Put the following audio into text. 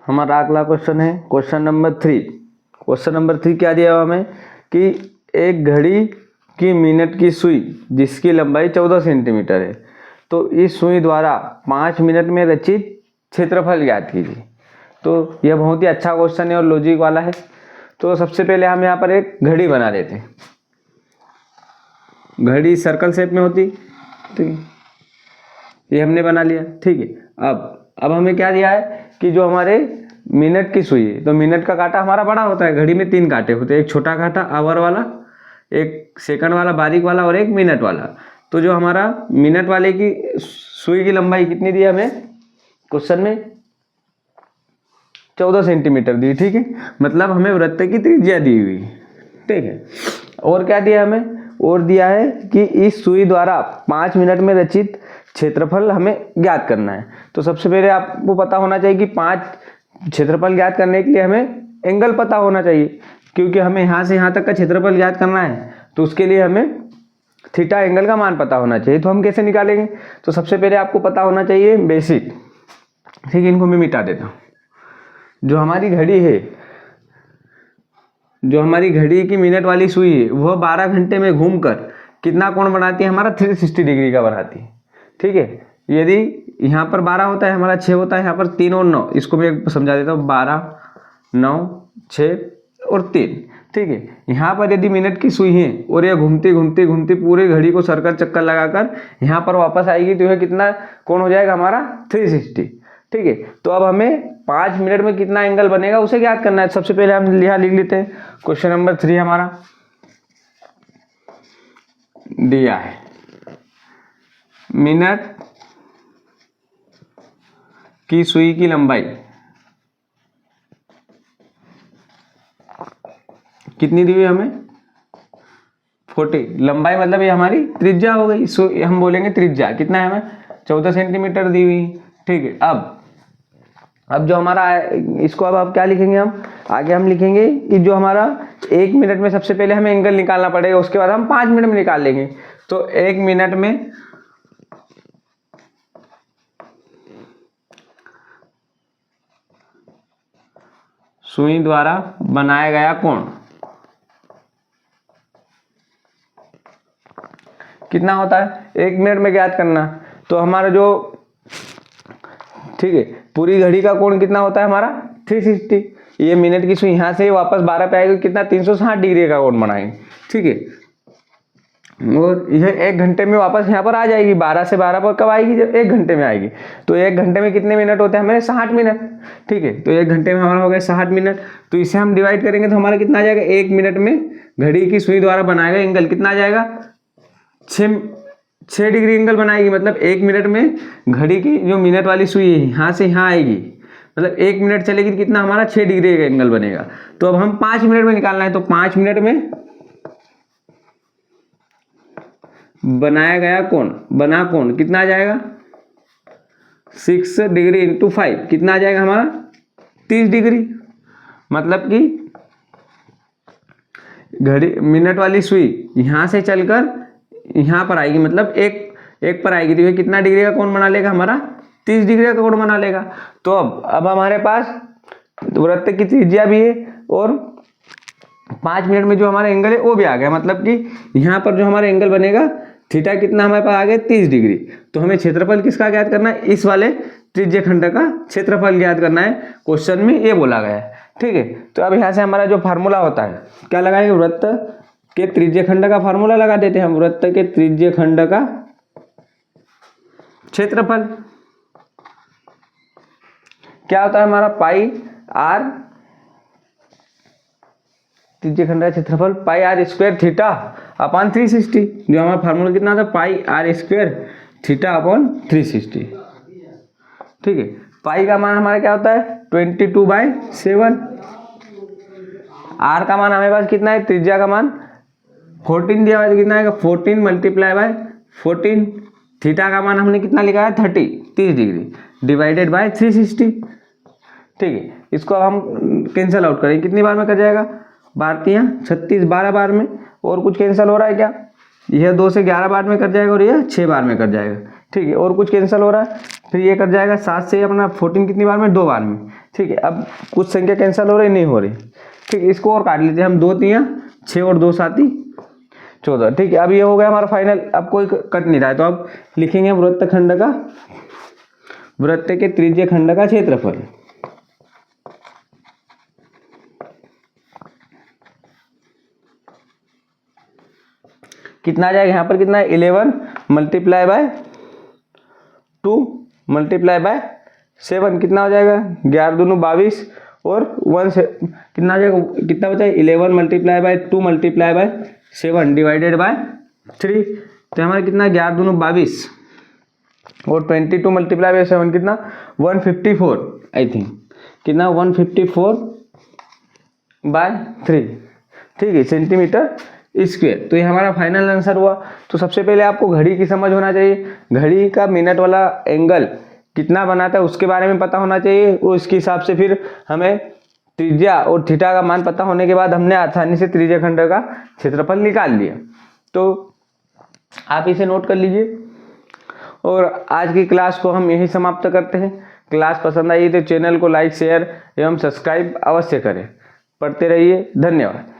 हमारा अगला क्वेश्चन है क्वेश्चन नंबर 3। क्वेश्चन नंबर 3 क्या दिया हुआ हमें कि एक घड़ी की मिनट की सुई जिसकी लंबाई 14 सेंटीमीटर है, तो इस सुई द्वारा 5 मिनट में रचित क्षेत्रफल ज्ञात कीजिए। तो यह बहुत ही अच्छा क्वेश्चन है और लॉजिक वाला है। तो सबसे पहले हम यहाँ पर एक घड़ी बना लेते हैं। घड़ी सर्कल शेप में होती, ठीक है, ये हमने बना लिया, ठीक है। अब हमें क्या दिया है कि जो हमारे मिनट की सुई है, तो मिनट का कांटा हमारा बड़ा होता है। घड़ी में 3 कांटे होते हैं, एक छोटा कांटा आवर वाला, एक सेकंड वाला बारीक वाला और एक मिनट वाला। तो जो हमारा मिनट वाले की सुई की लंबाई कितनी दी है हमें क्वेश्चन में, 14 सेंटीमीटर दी, ठीक है। मतलब हमें वृत्त की त्रिज्या दी हुई, ठीक है। और क्या दिया हमें, और दिया है कि इस सुई द्वारा 5 मिनट में रचित क्षेत्रफल हमें ज्ञात करना है। तो सबसे पहले आपको पता होना चाहिए कि 5 क्षेत्रफल ज्ञात करने के लिए हमें एंगल पता होना चाहिए, क्योंकि हमें यहाँ से यहाँ तक का क्षेत्रफल ज्ञात करना है। तो उसके लिए हमें थीटा एंगल का मान पता होना चाहिए। तो हम कैसे निकालेंगे, तो सबसे पहले आपको पता होना चाहिए बेसिक, ठीक है। इनको मैं मिटा देता हूँ। जो हमारी घड़ी है, जो हमारी घड़ी की मिनट वाली सुई है, वह 12 घंटे में घूमकर कितना कोण बनाती है, हमारा 360 डिग्री का बनाती है, ठीक है। यदि यहाँ पर 12 होता है, हमारा 6 होता है, यहाँ पर 3 और 9, इसको मैं समझा देता हूँ, 12, 9, 6 और 3, ठीक है। यहाँ पर यदि मिनट की सुई है और यह घूमती घूमती घूमती पूरी घड़ी को सर्कल चक्कर लगाकर यहाँ पर वापस आएगी, तो यह कितना कोण हो जाएगा हमारा 360, ठीक है। तो अब हमें 5 मिनट में कितना एंगल बनेगा उसे ज्ञात करना है। सबसे पहले हम यहाँ लिख लेते हैं। क्वेश्चन नंबर 3 हमारा दिया है मिनट की सुई की लंबाई कितनी दी हुई हमें, 40। लंबाई मतलब ये हमारी त्रिज्या हो गई, हम बोलेंगे त्रिज्या कितना है, हमें 14 सेंटीमीटर दी हुई, ठीक है। अब जो हमारा, इसको अब आप क्या लिखेंगे, हम आगे हम लिखेंगे कि जो हमारा 1 मिनट में सबसे पहले हमें एंगल निकालना पड़ेगा, उसके बाद हम 5 मिनट में निकाल लेंगे। तो 1 मिनट में सुई द्वारा बनाया गया कोण कितना होता है, 1 मिनट में ज्ञात करना। तो हमारा जो, ठीक है, पूरी घड़ी का कोण कितना होता है हमारा 360। ये मिनट की सुई यहाँ से वापस 12 पे आएगी, कितना 360 डिग्री का कोण बनाएंगे, ठीक है। और यह 1 घंटे में वापस यहाँ पर आ जाएगी। 12 से 12 पर कब आएगी, जब 1 घंटे में आएगी। तो 1 घंटे में कितने मिनट होते हैं हमारे, 60 मिनट, ठीक है। तो 1 घंटे में हमारा हो गया 60 मिनट। तो इसे हम डिवाइड करेंगे तो हमारा कितना आ जाएगा, 1 मिनट में घड़ी की सुई द्वारा बनाया गया एंगल कितना आ जाएगा, 6 डिग्री एंगल बनाएगी। मतलब 1 मिनट में घड़ी की जो मिनट वाली सुई है यहाँ से यहाँ आएगी, मतलब 1 मिनट चलेगी तो कितना हमारा 6 डिग्री का एंगल बनेगा। तो अब हम 5 मिनट में निकालना है। तो 5 मिनट में बनाया गया कोण, बना कोण कितना आ जाएगा, 6 डिग्री इंटू 5 कितना आ जाएगा हमारा 30 डिग्री। मतलब कि घड़ी मिनट वाली सुई यहाँ से चलकर यहाँ पर आएगी, मतलब एक पर आएगी, तो ये कितना डिग्री का कोण बना लेगा हमारा 30 डिग्री का कोण बना लेगा। तो अब हमारे पास वृत्त की त्रिज्या भी है और 5 मिनट में जो हमारा एंगल है वो भी आ गया। मतलब कि यहाँ पर जो हमारा एंगल बनेगा थीटा कितना हमारे पास आ गया 30 डिग्री। तो हमें क्षेत्रफल किसका ज्ञात करना है, इस वाले त्रिज्य खंड का क्षेत्रफल ज्ञात करना है, क्वेश्चन में ये बोला गया है, ठीक है। तो अब यहाँ से हमारा जो फार्मूला होता है क्या लगाएंगे, वृत्त के त्रिज्य खंड का फार्मूला लगा देते हैं हम। वृत्त के त्रिज्य खंड का क्षेत्रफल क्या होता है हमारा, पाई आर, त्रिज्य खंड का क्षेत्रफल पाई आर स्क्वायर थीटा अपॉन 360। जो हमारा फार्मूला कितना था, पाई आर स्क्वायर थीटा अपॉन 360, ठीक है। पाई का मान हमारा क्या होता है 22/7। आर का मान हमारे पास कितना है, त्रिज्या का मान 14 दिया हुआ है, कितना आएगा 14 × 14। थीटा का मान हमने कितना लिखा है 30 डिग्री डिवाइडेड बाय 360, ठीक है। इसको अब हम कैंसिल आउट करेंगे, कितनी बार में कर जाएगा, 36 12 बार में। और कुछ कैंसिल हो रहा है क्या, यह 2 से 11 बार में कर जाएगा और यह 6 बार में कर जाएगा, ठीक है, और कुछ कैंसिल हो रहा है, फिर ये कट जाएगा 7 से अपना 14 कितनी बार में, 2 बार में। ठीक है, अब कुछ संख्या कैंसिल हो रही नहीं हो रही। ठीक है, इसको और काट लीजिए हम, 2 3 6 और 2 7 14। ठीक है, अब ये हो गया हमारा फाइनल, अब कोई कट नहीं रहा है, तो अब लिखेंगे वृत्त के त्रिज्य खंड का क्षेत्रफल। कितना आ जाएगा यहाँ पर, कितना है 11 मल्टीप्लाई बाय 2 मल्टीप्लाई बाय 7, कितना हो जाएगा 11 दूनी 22 और 1 से कितना आ जाएगा, कितना बचा 11 multiply by 2 multiply by 7 divided by 3। तो हमारा कितना 11 दूनी 22 और 22 मल्टीप्लाई बाय 7 कितना 154 आई थिंक, कितना 154 बाय 3। ठीक है, सेंटीमीटर स्क्वायर। तो ये हमारा फाइनल आंसर हुआ। तो सबसे पहले आपको घड़ी की समझ होना चाहिए, घड़ी का मिनट वाला एंगल कितना बनाता है उसके बारे में पता होना चाहिए, और इसके हिसाब से फिर हमें त्रिज्या और थीटा का मान पता होने के बाद हमने आसानी से त्रिज्य खंड का क्षेत्रफल निकाल लिया। तो आप इसे नोट कर लीजिए, और आज की क्लास को हम यही समाप्त करते हैं। क्लास पसंद आई तो चैनल को लाइक शेयर एवं सब्सक्राइब अवश्य करें। पढ़ते रहिए, धन्यवाद।